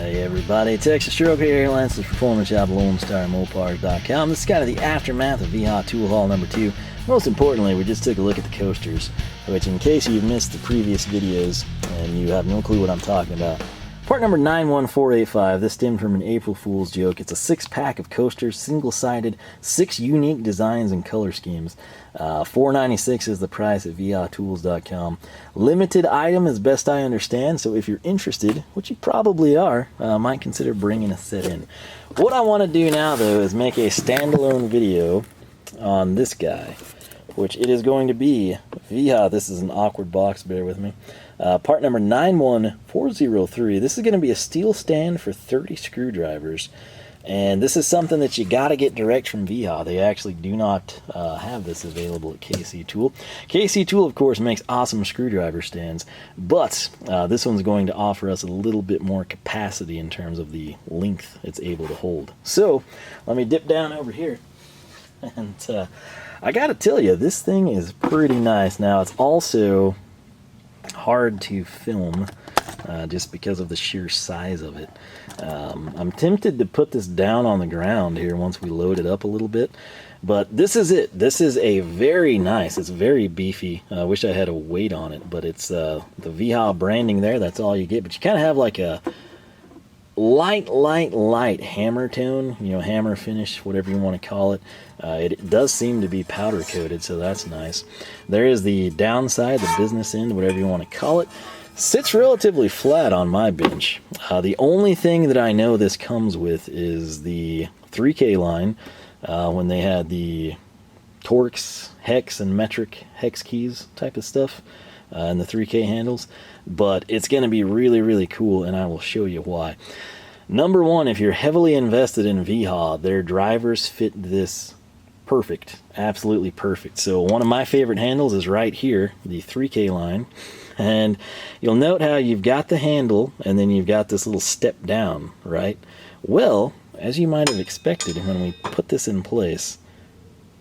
Hey everybody, Texas Stroke here, Lance's Performance Shop, LoneStarMopars.com. This is kind of the aftermath of Wiha Tool Haul number 2. Most importantly, we just took a look at the coasters, which in case you've missed the previous videos and you have no clue what I'm talking about, part number 91485, this stemmed from an April Fool's joke. It's a 6-pack of coasters, single-sided, 6 unique designs and color schemes. $4.96 is the price at WihaTools.com. Limited item as best I understand, so if you're interested, which you probably are, might consider bringing a set in. What I want to do now, though, is make a standalone video on this guy, which it is going to be Wiha. This is an awkward box, bear with me. Part number 91403. This is going to be a steel stand for 30 screwdrivers. And this is something that you got to get direct from Wiha. They actually do not have this available at KC Tool. KC Tool, of course, makes awesome screwdriver stands, but this one's going to offer us a little bit more capacity in terms of the length it's able to hold. So let me dip down over here. And I got to tell you, this thing is pretty nice. Now, it's also hard to film just because of the sheer size of it. I'm tempted to put this down on the ground here once we load it up a little bit, but this is it. This is a very nice, it's very beefy. I wish I had a weight on it, but it's the Wiha branding there, that's all you get. But you kind of have like a light hammer tone, you know, hammer finish, whatever you want to call it. It does seem to be powder coated, so that's nice. There is the downside, the business end, whatever you want to call it. Sits relatively flat on my bench. The only thing that I know this comes with is the 3K line, when they had the Torx, hex, and metric hex keys type of stuff, and the 3K handles. But it's going to be really cool, and I will show you why. Number one, if you're heavily invested in Wiha, their drivers fit this perfect, absolutely perfect. So one of my favorite handles is right here, the 3K line. And you'll note how you've got the handle and then you've got this little step down, right? Well, as you might have expected when we put this in place,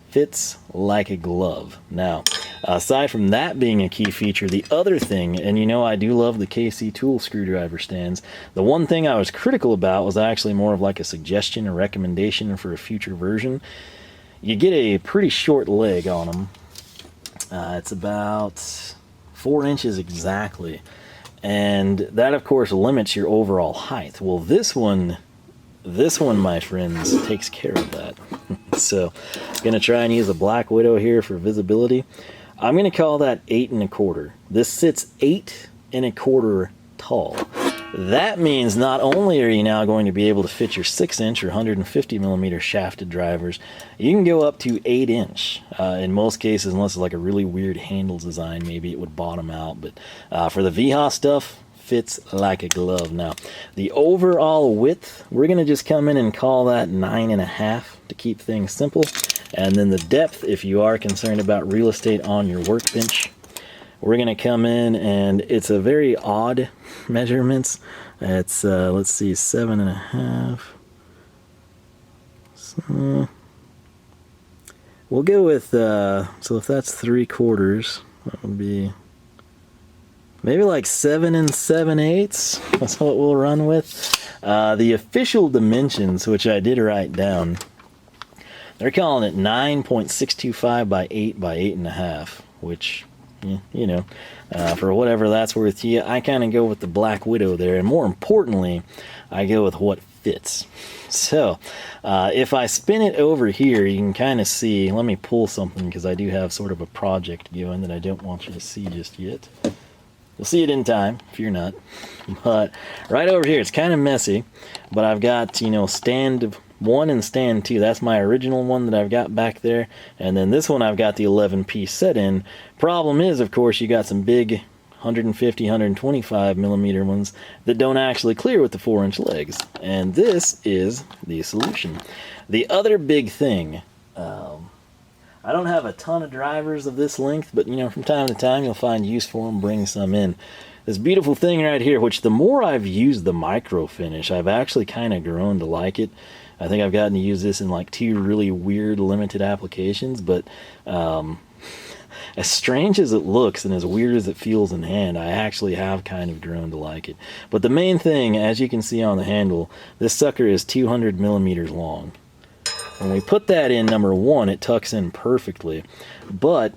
fits like a glove. Now, aside from that being a key feature, the other thing, and you know I do love the KC Tool screwdriver stands, the one thing I was critical about was actually more of like a suggestion, a recommendation for a future version. You get a pretty short leg on them. It's about 4 inches exactly, and that of course limits your overall height. Well, this one, my friends, takes care of that. So I'm gonna try and use a Black Widow here for visibility. I'm gonna call that 8 1/4. This sits 8 1/4 tall. That means not only are you now going to be able to fit your 6-inch or 150mm shafted drivers, you can go up to 8-inch. In most cases, unless it's like a really weird handle design, maybe it would bottom out. But for the Wiha stuff, fits like a glove. Now, the overall width, we're going to just come in and call that 9.5 to keep things simple. And then the depth, if you are concerned about real estate on your workbench, we're going to come in, and it's a very odd measurements. It's, let's see, 7.5. So, we'll go with, so if that's 3/4, that would be maybe like 7 7/8. That's what we'll run with. The official dimensions, which I did write down, they're calling it 9.625 by 8 by 8.5, which, you know, for whatever that's worth to you, I kind of go with the Black Widow there, and more importantly, I go with what fits. So, if I spin it over here, you can kind of see, let me pull something because I do have sort of a project going that I don't want you to see just yet. You'll see it in time, fear not. But right over here, it's kind of messy, but I've got, you know, stand 1 and stand 2. That's my original one that I've got back there, and then this one I've got the 11-piece set in. Problem is, of course, you got some big 150, 125mm ones that don't actually clear with the 4-inch legs, and this is the solution. The other big thing, I don't have a ton of drivers of this length, but you know, from time to time you'll find use for them, bring some in. This beautiful thing right here, which the more I've used the micro finish, I've actually kind of grown to like it. I think I've gotten to use this in like 2 really weird limited applications, but as strange as it looks and as weird as it feels in hand, I actually have kind of grown to like it. But the main thing, as you can see on the handle, this sucker is 200 millimeters long. When we put that in, number one, it tucks in perfectly, but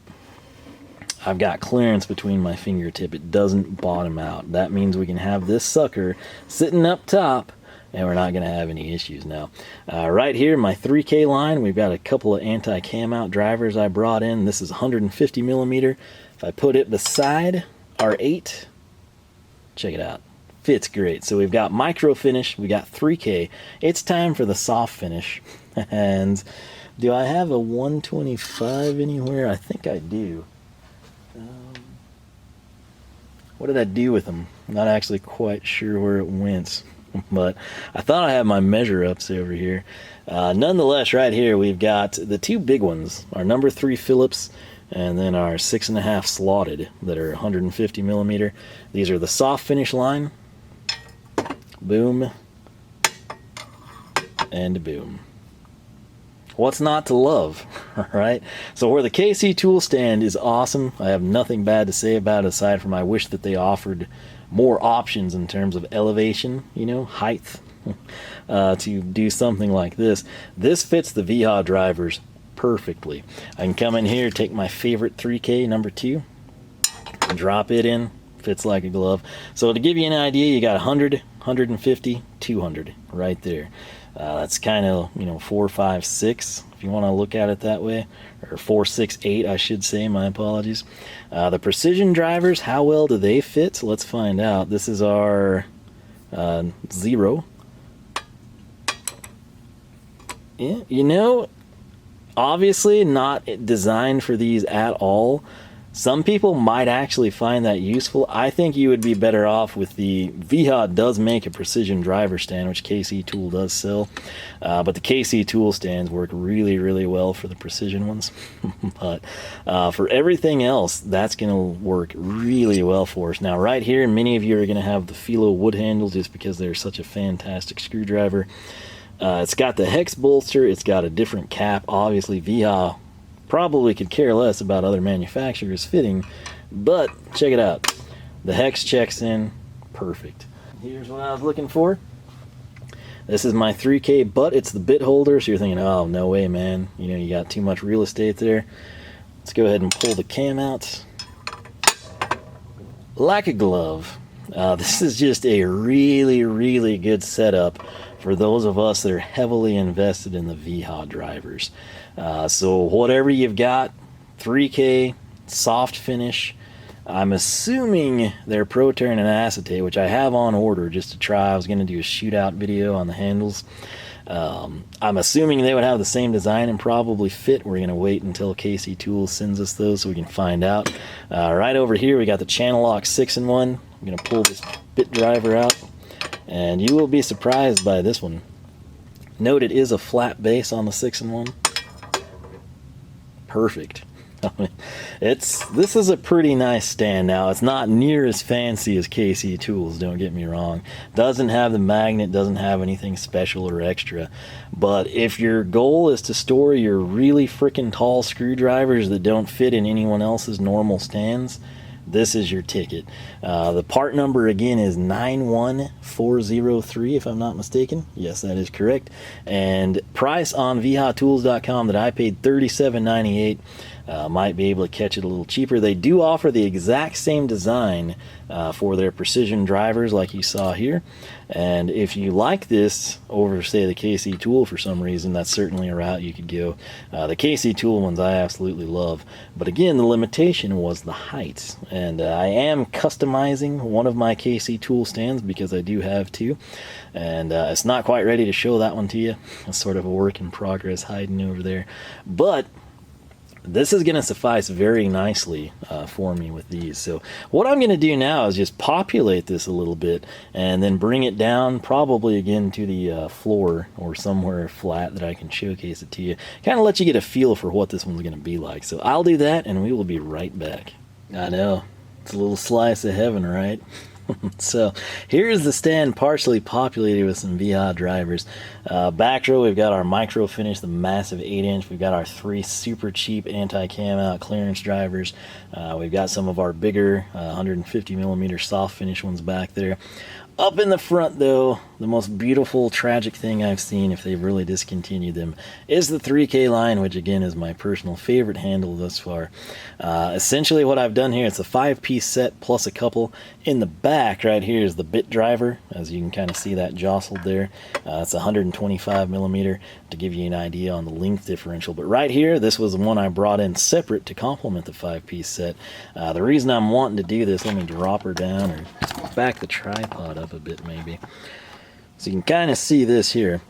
I've got clearance between my fingertip. It doesn't bottom out. That means we can have this sucker sitting up top and we're not going to have any issues. Now, right here, my 3K line, we've got a couple of anti-cam out drivers I brought in. This is 150 millimeter. If I put it beside our 8, check it out. Fits great. So we've got micro finish, we got 3K. It's time for the soft finish. And do I have a 125 anywhere? I think I do. What did I do with them? I'm not actually quite sure where it went, but I thought I had my measure ups over here. Nonetheless, right here we've got the two big ones, our number 3 Phillips and then our 6.5 slotted that are 150 millimeter. These are the soft finish line. Boom and boom. What's not to love, right? So where the KC tool stand is awesome, I have nothing bad to say about it aside from I wish that they offered more options in terms of elevation, you know, height, to do something like this. This fits the Wiha drivers perfectly. I can come in here, take my favorite 3K number 2, drop it in, fits like a glove. So to give you an idea, you got 100, 150, 200 right there. That's kind of, you know, 4, 5, 6, if you want to look at it that way, or 4, 6, 8, I should say. My apologies. The precision drivers, how well do they fit? Let's find out. This is our 0. Yeah, you know, obviously not designed for these at all. Some people might actually find that useful. I think you would be better off with the Wiha does make a precision driver stand, which KC Tool does sell. But the KC Tool stands work really, really well for the precision ones. But for everything else, that's going to work really well for us. Now, right here, many of you are going to have the Philo wood handle just because they're such a fantastic screwdriver. It's got the hex bolster. It's got a different cap. Obviously, Wiha probably could care less about other manufacturers fitting, but check it out. The hex checks in perfect. Here's what I was looking for. This is my 3K, but it's the bit holder, so you're thinking, oh, no way, man. You know, you got too much real estate there. Let's go ahead and pull the cam out. Like a glove. This is just a really, really good setup for those of us that are heavily invested in the Wiha drivers. So whatever you've got, 3K, soft finish. I'm assuming they're ProTurn and acetate, which I have on order just to try. I was going to do a shootout video on the handles. I'm assuming they would have the same design and probably fit. We're going to wait until KC Tools sends us those so we can find out. Right over here we got the channel lock 6-in-1. I'm going to pull this bit driver out, and you will be surprised by this one. Note it is a flat base on the 6-in-1. Perfect. This is a pretty nice stand. Now, it's not near as fancy as KC Tools, don't get me wrong. Doesn't have the magnet, doesn't have anything special or extra. But if your goal is to store your really freaking tall screwdrivers that don't fit in anyone else's normal stands, this is your ticket. The part number again is 91403, if I'm not mistaken. Yes, that is correct. And price on wihatools.com that I paid $37.98. Might be able to catch it a little cheaper. They do offer the exact same design for their precision drivers like you saw here. And if you like this over, say, the KC Tool for some reason, that's certainly a route you could go. The KC Tool ones I absolutely love. But again, the limitation was the height. And I am customizing one of my KC Tool stands because I do have two. And it's not quite ready to show that one to you. It's sort of a work in progress hiding over there. But this is going to suffice very nicely for me with these. So what I'm going to do now is just populate this a little bit and then bring it down probably again to the floor or somewhere flat that I can showcase it to you. Kind of let you get a feel for what this one's going to be like. So I'll do that and we will be right back. I know, it's a little slice of heaven, right? So here's the stand partially populated with some Wiha drivers. Back row, we've got our micro finish, the massive 8-inch. We've got our 3 super cheap anti-cam out clearance drivers. We've got some of our bigger 150 millimeter soft finish ones back there. Up in the front, though, the most beautiful, tragic thing I've seen, if they've really discontinued them, is the 3K line, which again is my personal favorite handle thus far. Essentially what I've done here, it's a 5-piece set plus a couple. In the back right here is the bit driver, as you can kind of see that jostled there. It's 125 millimeter to give you an idea on the length differential. But right here, this was the one I brought in separate to complement the 5-piece set. The reason I'm wanting to do this, let me drop her down or back the tripod up a bit maybe, so you can kind of see this here.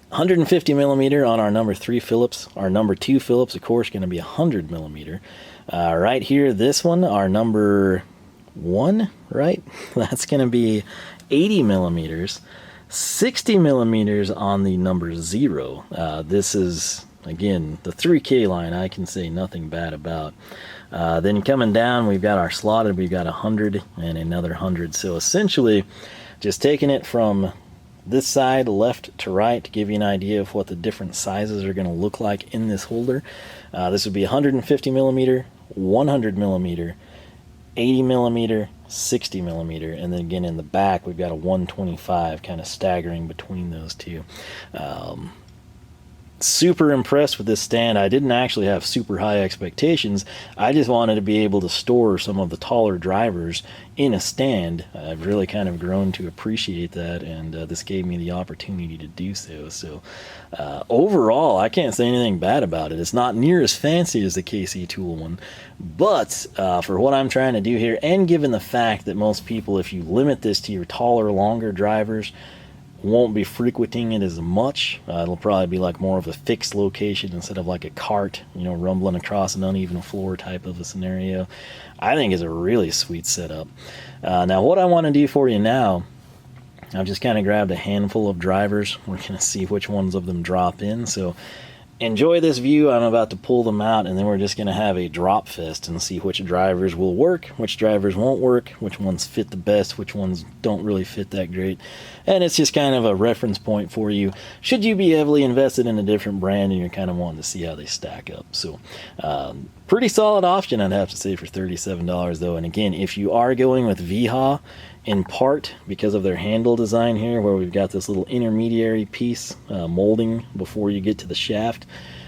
150 millimeter on our number 3 Phillips. Our number 2 Phillips, of course, going to be 100 millimeter. Right here, this one, our number 1, right? That's going to be 80 millimeters. 60 millimeters on the number 0. This is, again, the 3K line I can say nothing bad about. Then coming down, we've got our slotted, we've got 100 and another 100. So essentially, just taking it from this side, left to right, to give you an idea of what the different sizes are going to look like in this holder. This would be 150 millimeter, 100 millimeter, 80 millimeter, 60 millimeter, and then again in the back we've got a 125, kind of staggering between those two. Super impressed with this stand. I didn't actually have super high expectations. I just wanted to be able to store some of the taller drivers in a stand. I've really kind of grown to appreciate that, and this gave me the opportunity to do so. So overall, I can't say anything bad about it. It's not near as fancy as the KC Tool one, but for what I'm trying to do here, and given the fact that most people, if you limit this to your taller, longer drivers, won't be frequenting it as much. It'll probably be like more of a fixed location instead of like a cart, you know, rumbling across an uneven floor type of a scenario. I think is a really sweet setup. Now what I want to do for you now, I've just kind of grabbed a handful of drivers. We're going to see which ones of them drop in. So enjoy this view. I'm about to pull them out, and then we're just going to have a drop fest and see which drivers will work, which drivers won't work, which ones fit the best, which ones don't really fit that great. And it's just kind of a reference point for you should you be heavily invested in a different brand and you're kind of wanting to see how they stack up. So pretty solid option, I'd have to say, for $37 though. And again, if you are going with Wiha, in part because of their handle design here, where we've got this little intermediary piece molding before you get to the shaft,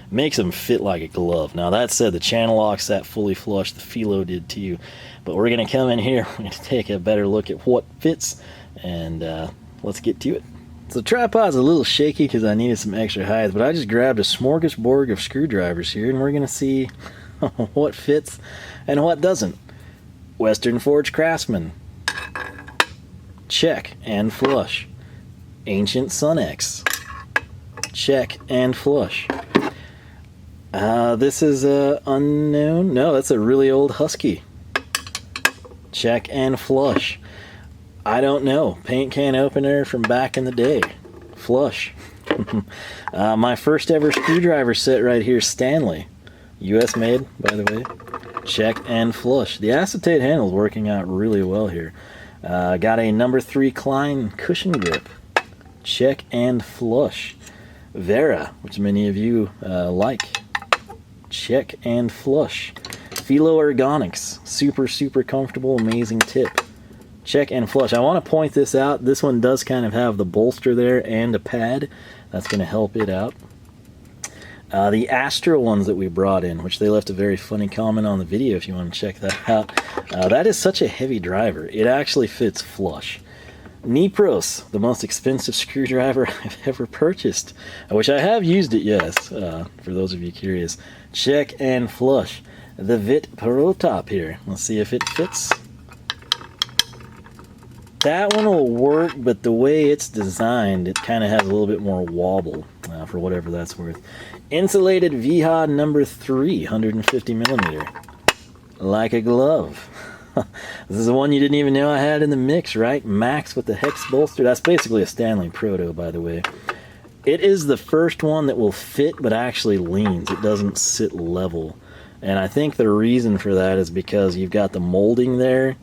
makes them fit like a glove. Now that said, the channel lock sat fully flush, the Philo did too, but we're going to come in here, we're going to take a better look at what fits, and let's get to it. So the tripod's a little shaky because I needed some extra height, but I just grabbed a smorgasbord of screwdrivers here, and we're going to see what fits and what doesn't. Western Forge Craftsman, check and flush. Ancient Sunex, check and flush. This is unknown. No, that's a really old Husky. Check and flush. I don't know. Paint can opener from back in the day. Flush. My first ever screwdriver set right here, Stanley. US made, by the way. Check and flush. The acetate handle's working out really well here. Got a number 3 Klein cushion grip. Check and flush. Vera, which many of you like. Check and flush. Philo Ergonics. Super comfortable, amazing tip. Check and flush. I want to point this out. This one does kind of have the bolster there and a pad. That's going to help it out. The Astra ones that we brought in, which they left a very funny comment on the video if you want to check that out. That is such a heavy driver. It actually fits flush. Nipros, the most expensive screwdriver I've ever purchased, which I have used it, yes, for those of you curious. Check and flush. The Vit Pro Top here. Let's see if it fits. That one will work, but the way it's designed, it kind of has a little bit more wobble, for whatever that's worth. Insulated Wiha number 3, 150 millimeter. Like a glove. This is the one you didn't even know I had in the mix, right? Max with the hex bolster. That's basically a Stanley Proto, by the way. It is the first one that will fit, but actually leans. It doesn't sit level. And I think the reason for that is because you've got the molding there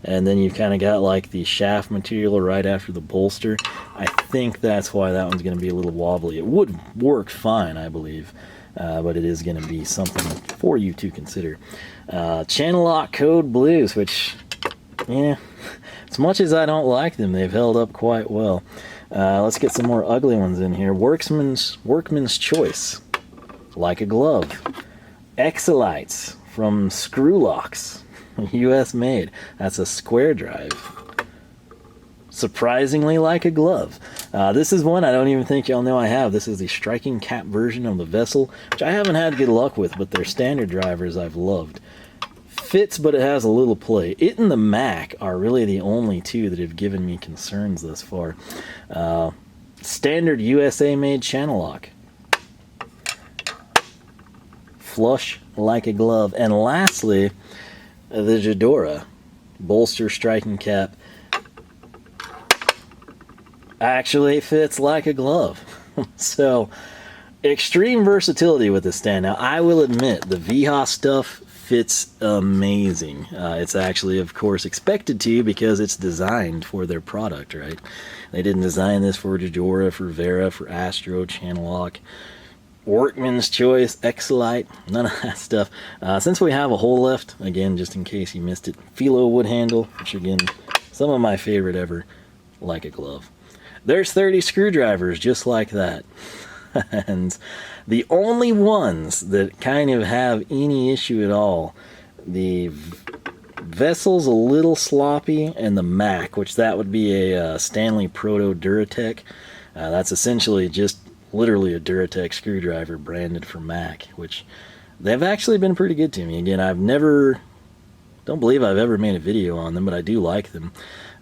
and then you've kind of got like the shaft material right after the bolster. I think that's why that one's going to be a little wobbly. It would work fine, I believe, but it is going to be something for you to consider. Channel lock code blues, which, yeah, as much as I don't like them, they've held up quite well. Let's get some more ugly ones in here. Workman's Choice, Like a Glove. Exolites from Screw Locks, US made. That's a square drive. Surprisingly like a glove. This is one I don't even think y'all know I have. This is the striking cap version of the Vessel, which I haven't had good luck with, but their standard drivers I've loved. Fits, but it has a little play. It and the Mac are really the only two that have given me concerns thus far. Standard USA made channel lock. Flush like a glove. And lastly, the Jadora bolster striking cap actually fits like a glove. So extreme versatility with this stand. Now I will admit the Wiha stuff fits amazing. It's actually, of course, expected to, because it's designed for their product, right? They didn't design this for Jadora, for Vera, for Astro, Channel Lock, Workman's Choice, Exolite, none of that stuff. Since we have a hole left, again, just in case you missed it, Philo wood handle, which again, some of my favorite ever, like a glove. There's 30 screwdrivers just like that. And the only ones that kind of have any issue at all, the Vessel's a little sloppy, and the Mac, which that would be a Stanley Proto Duratech. That's essentially just literally a Duratech screwdriver branded for Mac, which they've actually been pretty good to me. Again, don't believe I've ever made a video on them, but I do like them.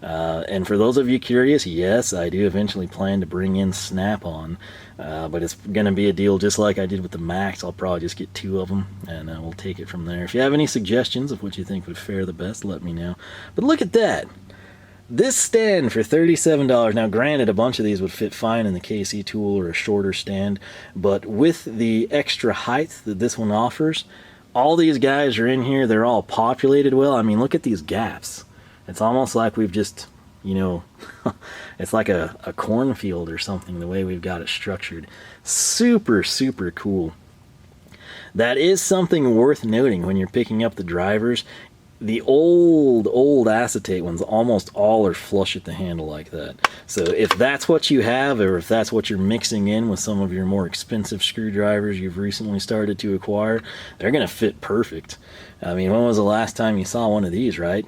And for those of you curious, yes, I do eventually plan to bring in Snap-on, but it's going to be a deal just like I did with the Macs. I'll probably just get 2 of them, and we'll take it from there. If you have any suggestions of what you think would fare the best, let me know. But look at that! This stand for $37. Now granted, a bunch of these would fit fine in the KC tool or a shorter stand, but with the extra height that this one offers, all these guys are in here. They're all populated well. I mean, look at these gaps. It's almost like we've just, you know, it's like a cornfield or something, the way we've got it structured. Super, super cool. That is something worth noting when you're picking up the drivers. The old acetate ones, almost all are flush at the handle like that. So if that's what you have, or if that's what you're mixing in with some of your more expensive screwdrivers you've recently started to acquire, they're going to fit perfect. I mean, when was the last time you saw one of these, right?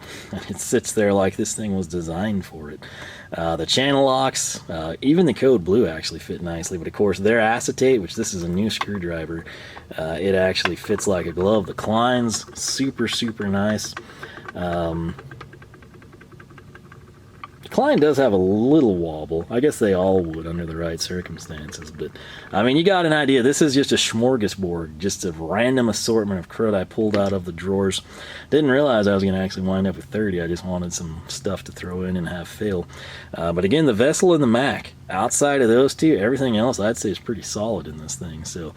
It sits there like this thing was designed for it. The channel locks, even the code blue actually fit nicely, but of course their acetate, which this is a new screwdriver, it actually fits like a glove. The Klein's super, super nice. Klein does have a little wobble. I guess they all would under the right circumstances, but I mean, you got an idea. This is just a smorgasbord, just a random assortment of crud I pulled out of the drawers. Didn't realize I was going to actually wind up with 30. I just wanted some stuff to throw in and have fail. But again, the Vessel and the Mac, outside of those two, everything else I'd say is pretty solid in this thing. So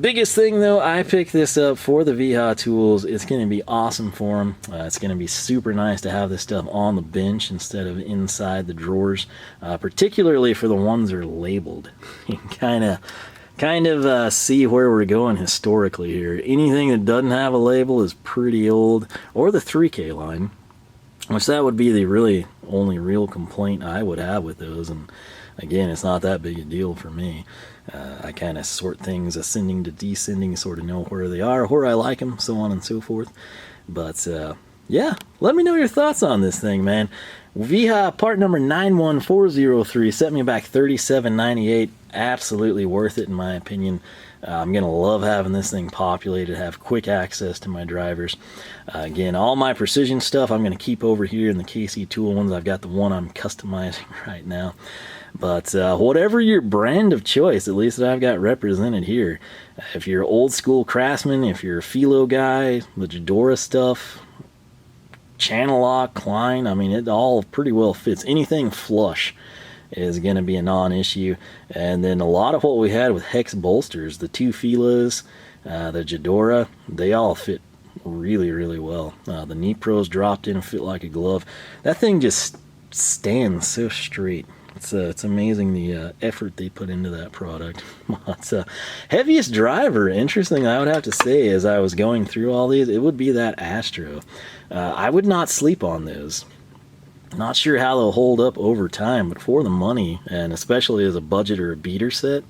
biggest thing though, I picked this up for the Wiha tools. It's going to be awesome for them. It's going to be super nice to have this stuff on the bench instead of inside the drawers, particularly for the ones that are labeled. You can kind of see where we're going historically here. Anything that doesn't have a label is pretty old, or the 3K line, which that would be the really only real complaint I would have with those. And again, it's not that big a deal for me. I kind of sort things ascending to descending, sort of know where they are, where I like them, so on and so forth. But yeah, let me know your thoughts on this thing, man. Wiha part number 91403 set me back $37.98. Absolutely worth it in my opinion. I'm going to love having this thing populated, have quick access to my drivers. Again, all my precision stuff I'm going to keep over here in the KC tool ones. I've got the one I'm customizing right now. But whatever your brand of choice, at least that I've got represented here. If you're old school Craftsman, if you're a Philo guy, the Jadora stuff, channel lock, Klein, I mean, it all pretty well fits. Anything flush is going to be a non-issue. And then a lot of what we had with hex bolsters, the 2 Philos, the Jadora, they all fit really, really well. The knee pros dropped in and fit like a glove. That thing just stands so straight. It's amazing the effort they put into that product. It's heaviest driver, interesting, I would have to say, as I was going through all these, it would be that Astro. I would not sleep on those. Not sure how they'll hold up over time, but for the money, and especially as a budget or a beater set,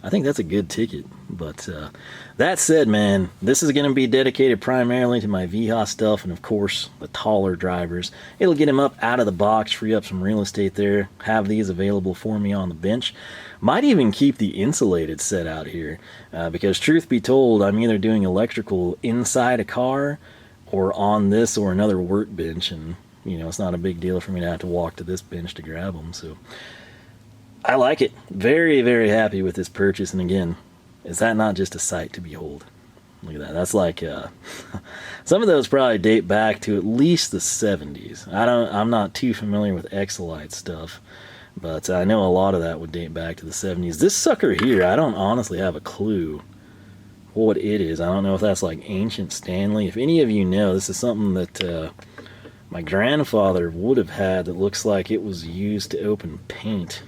I think that's a good ticket. But that said, man, this is going to be dedicated primarily to my Wiha stuff and, of course, the taller drivers. It'll get him up out of the box, free up some real estate there, have these available for me on the bench. Might even keep the Insulated set out here because, truth be told, I'm either doing electrical inside a car or on this or another workbench, and it's not a big deal for me to have to walk to this bench to grab them. So I like it. Very, very happy with this purchase. And again, is that not just a sight to behold? Look at that. That's like some of those probably date back to at least the 70s. I'm not too familiar with Exolite stuff, but I know a lot of that would date back to the 70s. This sucker here, I don't honestly have a clue what it is. I don't know if that's like ancient Stanley. If any of you know, this is something that my grandfather would have had that looks like it was used to open paint.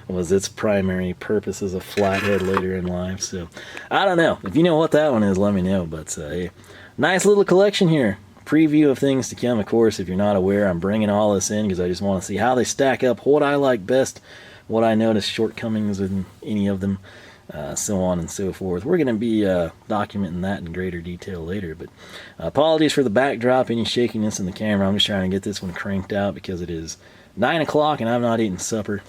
Was its primary purpose as a flathead later in life. So I don't know. If you know what that one is, let me know. But hey, nice little collection here. Preview of things to come. Of course, if you're not aware, I'm bringing all this in because I just want to see how they stack up, what I like best, what I notice shortcomings in any of them, so on and so forth. We're going to be documenting that in greater detail later. But apologies for the backdrop, any shakiness in the camera. I'm just trying to get this one cranked out because it is 9 o'clock and I've not eaten supper.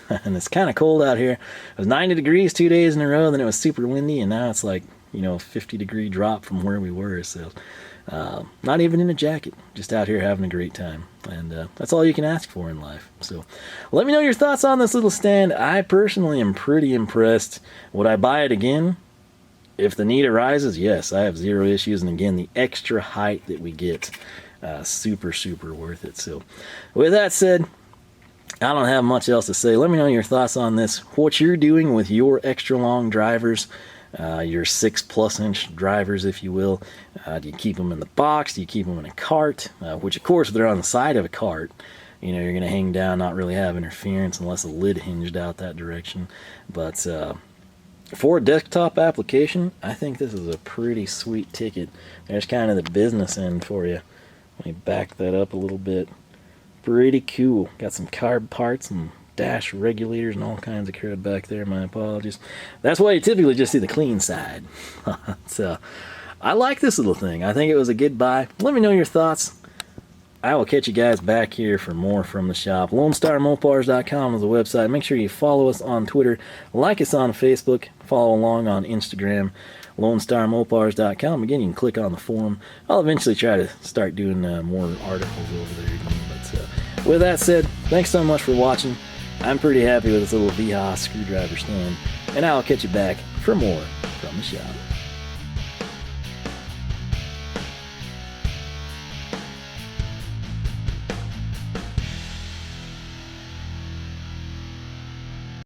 And it's kind of cold out here. It was 90 degrees 2 days in a row, then it was super windy, and now it's like 50-degree drop from where we were. So not even in a jacket, just out here having a great time. And that's all you can ask for in life. So let me know your thoughts on this little stand. I personally am pretty impressed. Would I buy it again? If the need arises, yes, I have zero issues. And again, the extra height that we get, super, super worth it. So with that said, I don't have much else to say. Let me know your thoughts on this, what you're doing with your extra long drivers, your 6+ inch drivers, if you will. Do you keep them in the box? Do you keep them in a cart? Which, of course, if they're on the side of a cart, you're going to hang down, not really have interference unless the lid hinged out that direction. But for a desktop application, I think this is a pretty sweet ticket. There's kind of the business end for you. Let me back that up a little bit. Pretty cool. Got some carb parts and dash regulators and all kinds of crud back there. My apologies. That's why you typically just see the clean side. So I like this little thing. I think it was a good buy. Let me know your thoughts. I will catch you guys back here for more from the shop. LoneStarMopars.com is the website. Make sure you follow us on Twitter, like us on Facebook, follow along on Instagram. LoneStarMopars.com. Again, you can click on the forum. I'll eventually try to start doing more articles over there again. But with that said, thanks so much for watching. I'm pretty happy with this little Wiha screwdriver stand, and I'll catch you back for more from the shop.